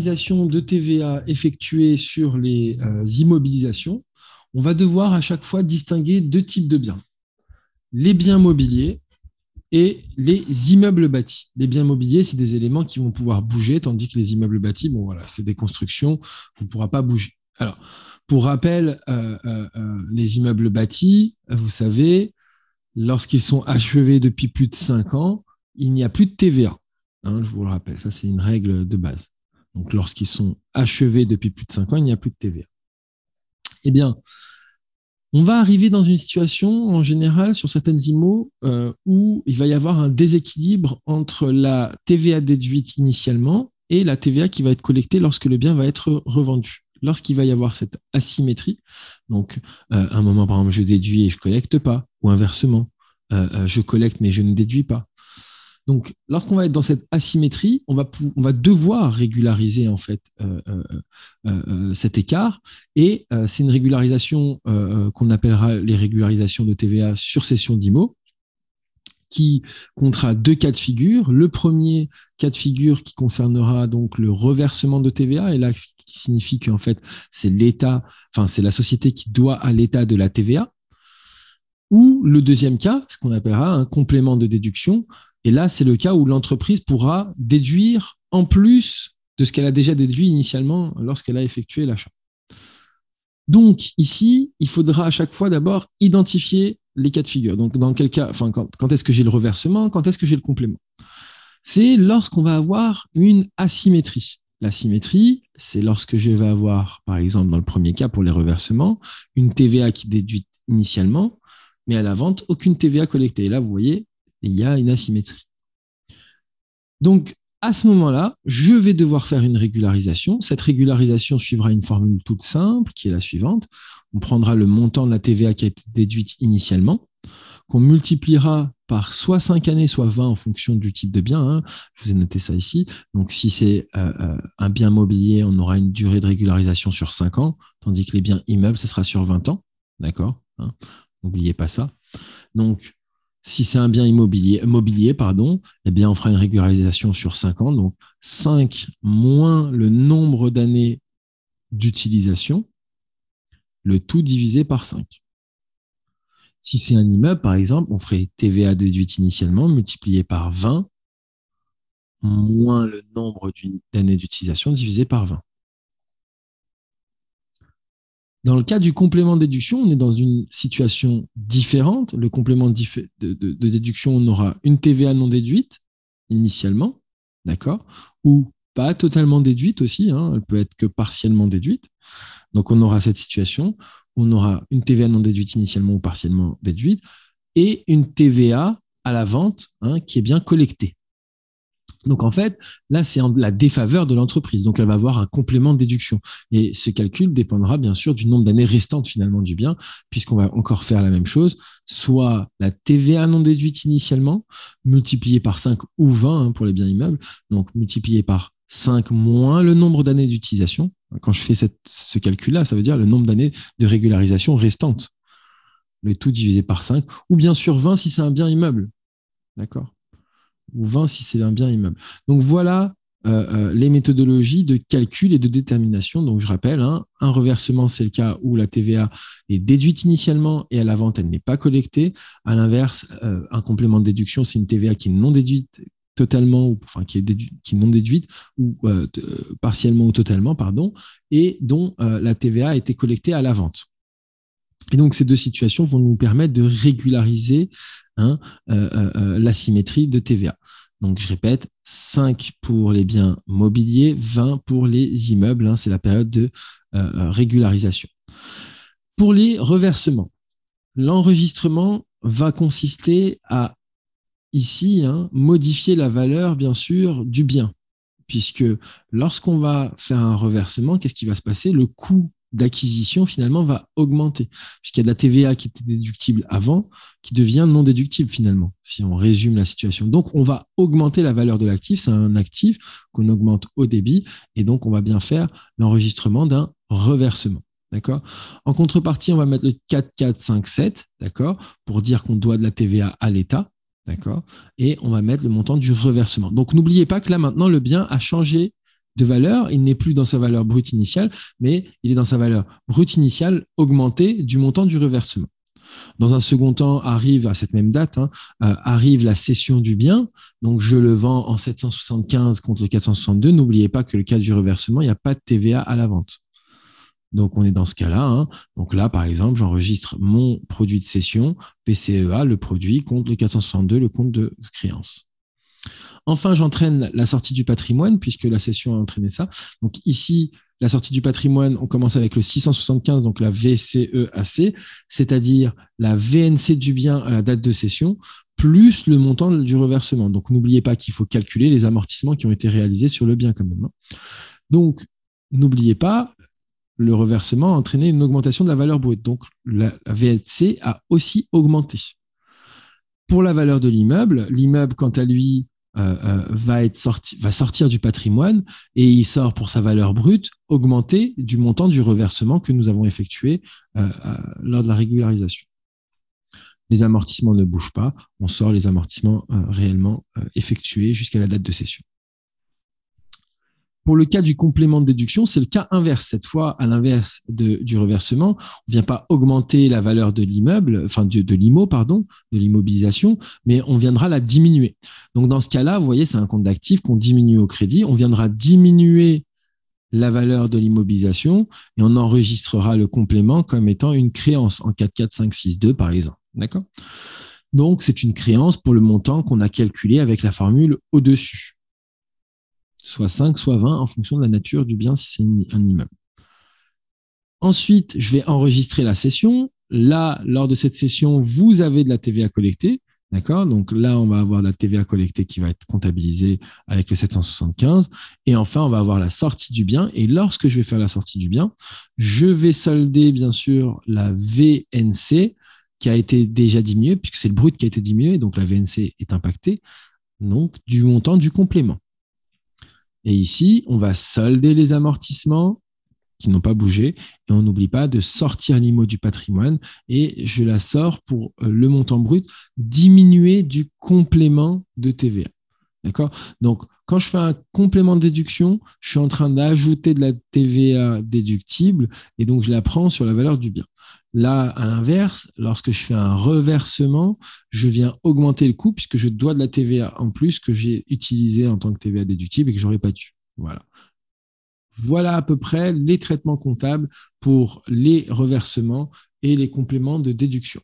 régularisation de TVA effectuée sur les immobilisations, on va devoir à chaque fois distinguer deux types de biens. Les biens mobiliers et les immeubles bâtis. Les biens mobiliers, c'est des éléments qui vont pouvoir bouger, tandis que les immeubles bâtis, bon voilà, c'est des constructions qu'on ne pourra pas bouger. Alors, pour rappel, les immeubles bâtis, vous savez, lorsqu'ils sont achevés depuis plus de 5 ans, il n'y a plus de TVA. Hein, je vous le rappelle, ça c'est une règle de base. Donc, lorsqu'ils sont achevés depuis plus de 5 ans, il n'y a plus de TVA. Eh bien, on va arriver dans une situation, en général, sur certaines IMO, où il va y avoir un déséquilibre entre la TVA déduite initialement et la TVA qui va être collectée lorsque le bien va être revendu. Lorsqu'il va y avoir cette asymétrie, donc à un moment, par exemple, je déduis et je collecte pas, ou inversement, je collecte mais je ne déduis pas. Donc, lorsqu'on va être dans cette asymétrie, on va devoir régulariser en fait cet écart. Et c'est une régularisation qu'on appellera les régularisations de TVA sur cession d'IMO, qui comptera deux cas de figure. Le premier cas de figure qui concernera donc le reversement de TVA, et là, ce qui signifie qu'en fait, c'est l'État, enfin, c'est la société qui doit à l'État de la TVA. Ou le deuxième cas, ce qu'on appellera un complément de déduction. Et là, c'est le cas où l'entreprise pourra déduire en plus de ce qu'elle a déjà déduit initialement lorsqu'elle a effectué l'achat. Donc, ici, il faudra à chaque fois d'abord identifier les cas de figure. Donc, dans quel cas, enfin, quand est-ce que j'ai le reversement, quand est-ce que j'ai le complément? C'est lorsqu'on va avoir une asymétrie. L'asymétrie, c'est lorsque je vais avoir, par exemple, dans le premier cas pour les reversements, une TVA qui est déduite initialement, mais à la vente, aucune TVA collectée. Et là, vous voyez, il y a une asymétrie. Donc, à ce moment-là, je vais devoir faire une régularisation. Cette régularisation suivra une formule toute simple, qui est la suivante. On prendra le montant de la TVA qui a été déduite initialement, qu'on multipliera par soit 5 années, soit 20 en fonction du type de bien. Hein. Je vous ai noté ça ici. Donc, si c'est un bien mobilier, on aura une durée de régularisation sur 5 ans, tandis que les biens immeubles, ça sera sur 20 ans. D'accord, hein. N'oubliez pas ça. Donc, si c'est un bien mobilier, eh bien, on fera une régularisation sur 5 ans. Donc, 5 moins le nombre d'années d'utilisation, le tout divisé par 5. Si c'est un immeuble, par exemple, on ferait TVA déduite initialement multiplié par 20 moins le nombre d'années d'utilisation divisé par 20. Dans le cas du complément de déduction, on est dans une situation différente. Le complément de déduction, on aura une TVA non déduite initialement, d'accord, ou pas totalement déduite aussi, hein, elle peut être que partiellement déduite. Donc, on aura cette situation, on aura une TVA non déduite initialement ou partiellement déduite, et une TVA à la vente, hein, qui est bien collectée. Donc, en fait, là, c'est en la défaveur de l'entreprise. Donc, elle va avoir un complément de déduction. Et ce calcul dépendra, bien sûr, du nombre d'années restantes, finalement, du bien, puisqu'on va encore faire la même chose. Soit la TVA non déduite initialement, multipliée par 5 ou 20 hein, pour les biens immeubles. Donc, multipliée par 5 moins le nombre d'années d'utilisation. Quand je fais ce calcul-là, ça veut dire le nombre d'années de régularisation restantes. Le tout divisé par 5. Ou bien sûr 20 si c'est un bien immeuble. D'accord ? Ou 20 si c'est un bien immeuble. Donc voilà les méthodologies de calcul et de détermination. Donc je rappelle, hein, un reversement, c'est le cas où la TVA est déduite initialement et à la vente, elle n'est pas collectée. À l'inverse, un complément de déduction, c'est une TVA qui est non déduite totalement, ou enfin qui est non déduite, ou partiellement ou totalement, pardon, et dont la TVA a été collectée à la vente. Et donc, ces deux situations vont nous permettre de régulariser hein, l'asymétrie de TVA. Donc, je répète, 5 pour les biens mobiliers, 20 pour les immeubles. Hein, c'est la période de régularisation. Pour les reversements, l'enregistrement va consister à, ici, hein, modifier la valeur, bien sûr, du bien. Puisque lorsqu'on va faire un reversement, qu'est-ce qui va se passer? Le coût d'acquisition finalement va augmenter puisqu'il y a de la TVA qui était déductible avant qui devient non déductible finalement si on résume la situation. Donc on va augmenter la valeur de l'actif, c'est un actif qu'on augmente au débit et donc on va bien faire l'enregistrement d'un reversement. D'accord. En contrepartie, on va mettre le 4457, d'accord, pour dire qu'on doit de la TVA à l'État, d'accord, et on va mettre le montant du reversement. Donc n'oubliez pas que là maintenant le bien a changé de valeur. Il n'est plus dans sa valeur brute initiale, mais il est dans sa valeur brute initiale augmentée du montant du reversement. Dans un second temps, arrive à cette même date, arrive la cession du bien. Donc, je le vends en 775 contre le 462. N'oubliez pas que le cas du reversement, il n'y a pas de TVA à la vente. Donc, on est dans ce cas-là. Donc là, par exemple, j'enregistre mon produit de cession, PCEA, le produit, contre le 462, le compte de créance. Enfin, j'entraîne la sortie du patrimoine, puisque la cession a entraîné ça. Donc ici, la sortie du patrimoine, on commence avec le 675, donc la VCEAC, c'est-à-dire la VNC du bien à la date de cession, plus le montant du reversement. Donc n'oubliez pas qu'il faut calculer les amortissements qui ont été réalisés sur le bien quand même. Donc, n'oubliez pas, le reversement a entraîné une augmentation de la valeur brute. Donc, la VNC a aussi augmenté. Pour la valeur de l'immeuble, quant à lui, va sortir du patrimoine et il sort pour sa valeur brute augmentée du montant du reversement que nous avons effectué lors de la régularisation. Les amortissements ne bougent pas, on sort les amortissements réellement effectués jusqu'à la date de cession. Pour le cas du complément de déduction, c'est le cas inverse. Cette fois, à l'inverse du reversement, on ne vient pas augmenter la valeur de l'immeuble, enfin de l'immobilisation, mais on viendra la diminuer. Donc, dans ce cas-là, vous voyez, c'est un compte d'actifs qu'on diminue au crédit. On viendra diminuer la valeur de l'immobilisation et on enregistrera le complément comme étant une créance en 44562, par exemple. D'accord ? Donc, c'est une créance pour le montant qu'on a calculé avec la formule au-dessus. Soit 5, soit 20, en fonction de la nature du bien, si c'est un immeuble. Ensuite, je vais enregistrer la cession. Là, lors de cette cession, vous avez de la TVA collectée. D'accord ? Donc là, on va avoir de la TVA collectée qui va être comptabilisée avec le 775. Et enfin, on va avoir la sortie du bien. Et lorsque je vais faire la sortie du bien, je vais solder, bien sûr, la VNC qui a été déjà diminuée, puisque c'est le brut qui a été diminué. Donc la VNC est impactée. Donc, du montant du complément. Et ici, on va solder les amortissements qui n'ont pas bougé et on n'oublie pas de sortir l'IMO du patrimoine et je la sors pour le montant brut diminué du complément de TVA. D'accord ? Donc, quand je fais un complément de déduction, je suis en train d'ajouter de la TVA déductible et donc je la prends sur la valeur du bien. Là, à l'inverse, lorsque je fais un reversement, je viens augmenter le coût puisque je dois de la TVA en plus que j'ai utilisé en tant que TVA déductible et que je n'aurais pas dû. Voilà. Voilà à peu près les traitements comptables pour les reversements et les compléments de déduction.